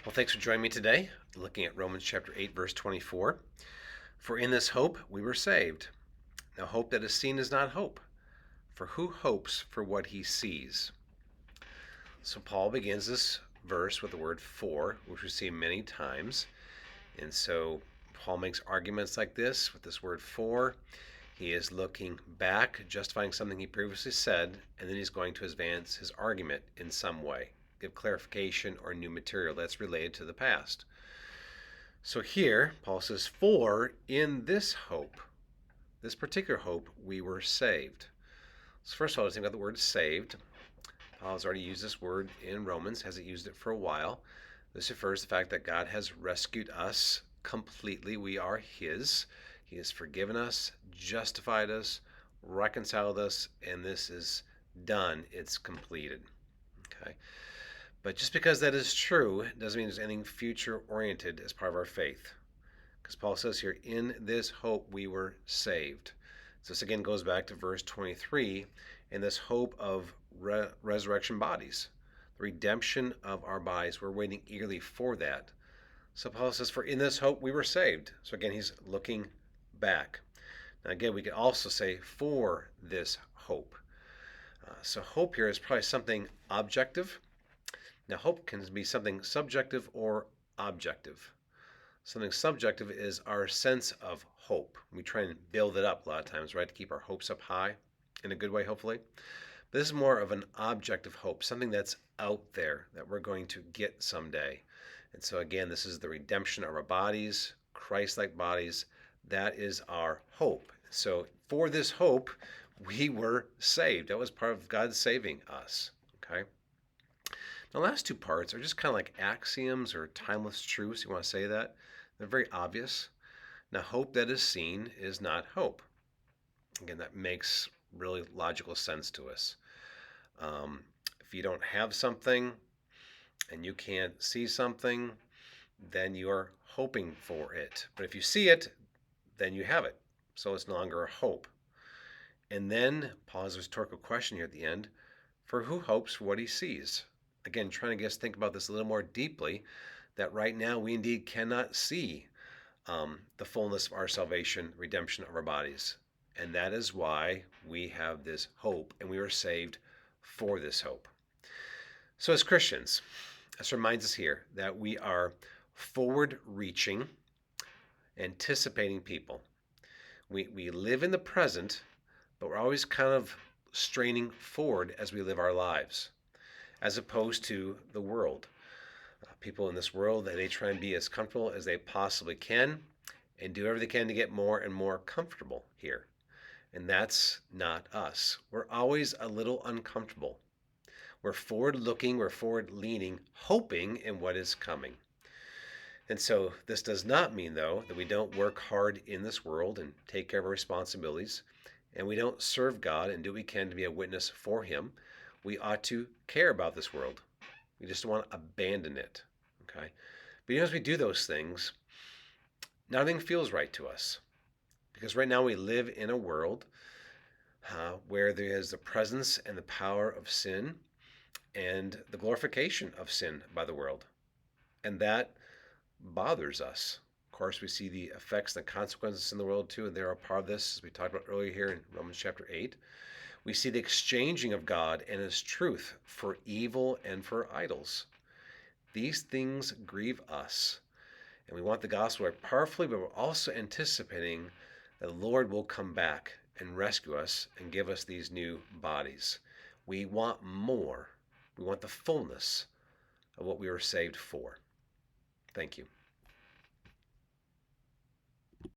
Well, thanks for joining me today, looking at Romans chapter 8, verse 24. For in this hope we were saved. Now, hope that is seen is not hope, for who hopes for what he sees? So, Paul begins this verse with the word for, which we see many times. And so, Paul makes arguments like this with this word for. He is looking back, justifying something he previously said, and then he's going to advance his argument in some way, give clarification or new material that's related to the past. So here, Paul says, for in this hope, this particular hope, we were saved. So first of all, let's think about the word saved. Paul has already used this word in Romans, hasn't used it for a while. This refers to the fact that God has rescued us completely. We are his. He has forgiven us, justified us, reconciled us, and this is done. It's completed. Okay. But just because that is true doesn't mean there's anything future oriented as part of our faith. Because Paul says here, in this hope we were saved. So this again goes back to verse 23, in this hope of resurrection bodies, the redemption of our bodies. We're waiting eagerly for that. So Paul says, for in this hope we were saved. So again, he's looking back. Now again, we could also say, for this hope. So hope here is probably something objective. Now, hope can be something subjective or objective. Something subjective is our sense of hope. We try and build it up a lot of times, right, to keep our hopes up high in a good way, hopefully. But this is more of an objective hope, something that's out there that we're going to get someday. And so, again, this is the redemption of our bodies, Christ like bodies. That is our hope. So, for this hope, we were saved. That was part of God saving us. Okay? The last two parts are just kind of like axioms or timeless truths. You want to say that? They're very obvious. Now, hope that is seen is not hope. Again, that makes really logical sense to us. If you don't have something and you can't see something, then you are hoping for it. But if you see it, then you have it. So it's no longer a hope. And then Paul has a rhetorical question here at the end, for who hopes for what he sees? Again, trying to get us to think about this a little more deeply, that right now we indeed cannot see the fullness of our salvation, redemption of our bodies. And that is why we have this hope, and we are saved for this hope. So, as Christians, this reminds us here that we are forward reaching, anticipating people. We live in the present, but we're always kind of straining forward as we live our lives, as opposed to the world. People in this world, they try and be as comfortable as they possibly can and do everything they can to get more and more comfortable here. And that's not us. We're always a little uncomfortable. We're forward looking, we're forward leaning, hoping in what is coming. And so this does not mean, though, that we don't work hard in this world and take care of our responsibilities, and we don't serve God and do what we can to be a witness for Him. We ought to care about this world. We just don't want to abandon it. Okay? But as we do those things, nothing feels right to us. Because right now we live in a world where there is the presence and the power of sin and the glorification of sin by the world. And that bothers us. Of course, we see the effects and the consequences in the world too, and they're a part of this, as we talked about earlier here in Romans chapter 8. We see the exchanging of God and His truth for evil and for idols. These things grieve us. And we want the gospel to work powerfully, but we're also anticipating that the Lord will come back and rescue us and give us these new bodies. We want more. We want the fullness of what we were saved for. Thank you.